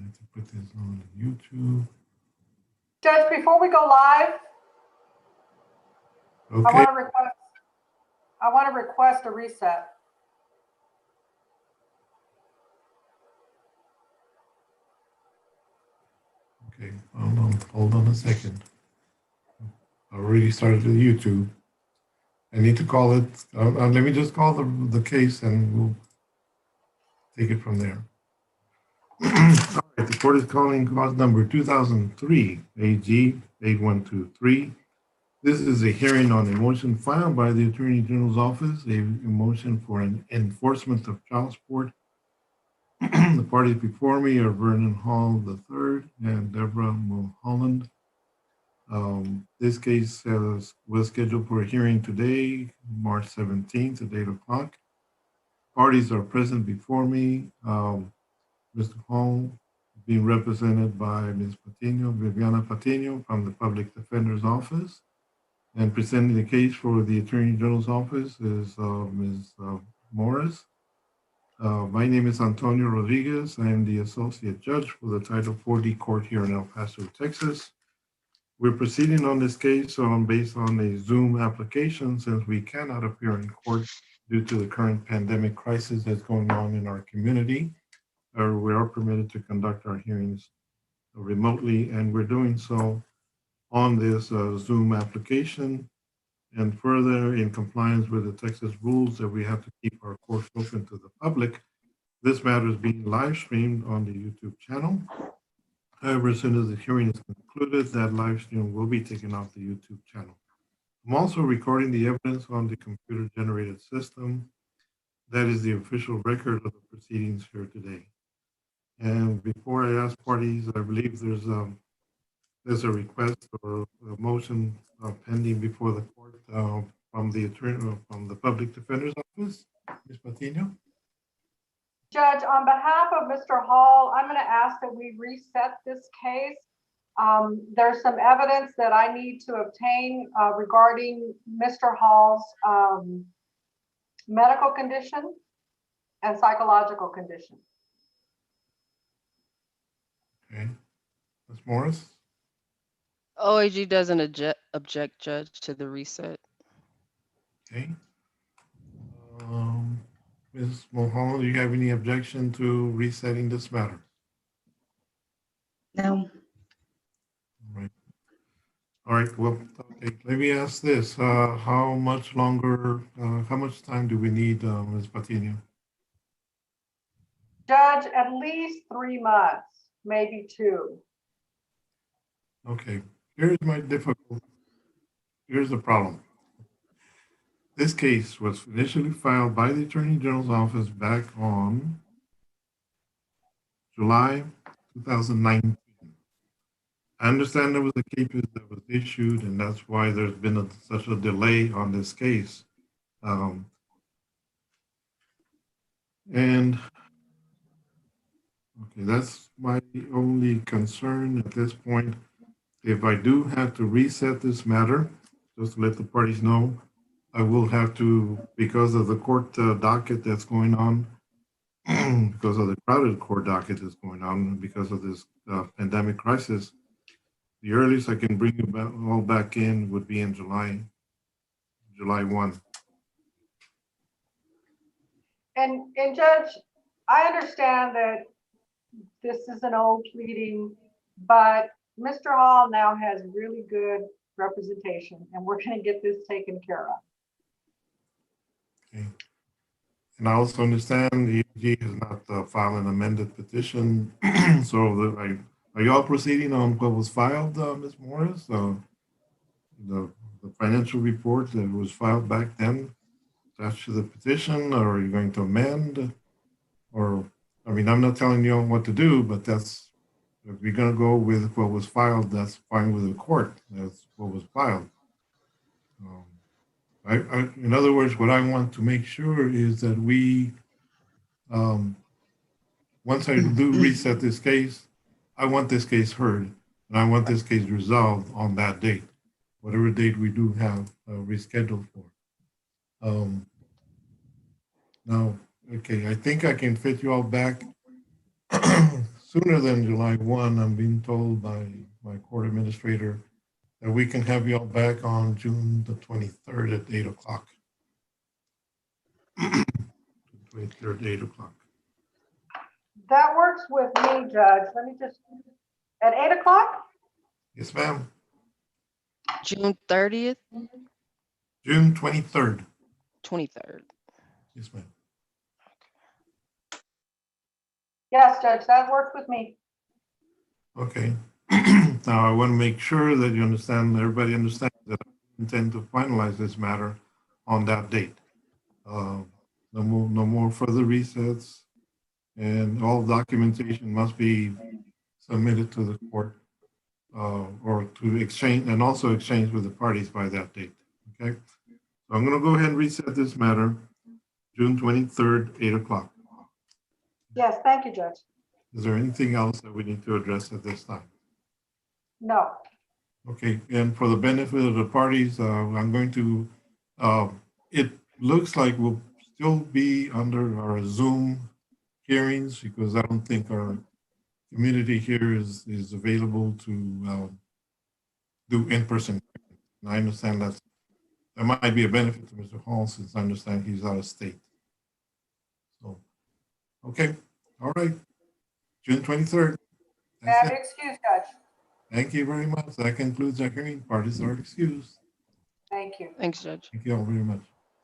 have to put this on YouTube. Judge, before we go live, Okay. I want to request a reset. Okay, hold on a second. I already started the YouTube. I need to call it, let me just call the case and we'll take it from there. All right, the court is calling cause number 2003 AG 8123. This is a hearing on a motion filed by the Attorney General's office, a motion for an enforcement of child support. The parties before me are Vernon Hall III and Deborah Mulholland. This case was scheduled for a hearing today, March 17th at 8 o'clock. Parties are present before me. Mr. Hall being represented by Ms. Patino, Viviana Patino from the Public Defender's Office. And presenting the case for the Attorney General's office is Ms. Morris. My name is Antonio Rodriguez. I am the Associate Judge for the Title 40 Court here in El Paso, Texas. We're proceeding on this case based on a Zoom application since we cannot appear in court due to the current pandemic crisis that's going on in our community. We are permitted to conduct our hearings remotely, and we're doing so on this Zoom application. And further, in compliance with the Texas rules that we have to keep our courts open to the public, this matter is being live streamed on the YouTube channel. However, as soon as the hearing is concluded, that live stream will be taken off the YouTube channel. I'm also recording the evidence on the computer-generated system. That is the official record of the proceedings here today. And before I ask parties, I believe there's a request or a motion pending before the court from the attorney from the Public Defender's Office. Ms. Patino. Judge, on behalf of Mr. Hall, I'm going to ask that we reset this case. There's some evidence that I need to obtain regarding Mr. Hall's medical condition and psychological condition. Okay. Ms. Morris? OAG doesn't object, Judge, to the reset. Okay. Ms. Mulholland, do you have any objection to resetting this matter? No. All right. Well, okay. Let me ask this: how much longer? How much time do we need, Ms. Patino? Judge, at least 3 months, maybe 2. Okay. Here's my difficulty. Here's the problem. This case was initially filed by the Attorney General's office back on July 2019. I understand there was a case that was issued, and that's why there's been such a delay on this case. And okay, that's my only concern at this point. If I do have to reset this matter, just to let the parties know, I will have to, because of the court docket that's going on, because of the crowded court docket that's going on, because of this pandemic crisis, the earliest I can bring you all back in would be in July 1. And Judge, I understand that this is an old pleading, but Mr. Hall now has really good representation, and we're going to get this taken care of. Okay. And I also understand the EG has not filed an amended petition. So are you all proceeding on what was filed, Ms. Morris? The financial report that was filed back then attached to the petition, or are you going to amend? Or, I mean, I'm not telling you what to do, but that's, if we're going to go with what was filed, that's fine with the court. That's what was filed. In other words, what I want to make sure is that we, once I do reset this case, I want this case heard, and I want this case resolved on that date, whatever date we do have rescheduled for. Now, okay, I think I can fit you all back sooner than July 1, I'm being told by my court administrator that we can have you all back on June the 23rd at 8 o'clock. 23rd, 8 o'clock. That works with me, Judge. Let me just, at 8 o'clock? Yes, ma'am. June 30th, June 23rd. 23rd. Yes, ma'am. Yes, Judge, that works with me. Okay. Now, I want to make sure that you understand, everybody understands that I intend to finalize this matter on that date. No more further resets, and all documentation must be submitted to the court or to exchange, and also exchange with the parties by that date. Okay. So I'm going to go ahead and reset this matter, June 23rd, 8 o'clock. Yes, thank you, Judge. Is there anything else that we need to address at this time? No. Okay, and for the benefit of the parties, I'm going to, it looks like we'll still be under our Zoom hearings because I don't think our community here is available to do in-person. And I understand that might be a benefit to Mr. Hall since I understand he's out of state. So, okay, all right, June 23rd. That's Have it. excuse, Judge. Thank you very much. That concludes our hearing. Parties are excused. Thank you. Thanks, Judge. Thank you all very much.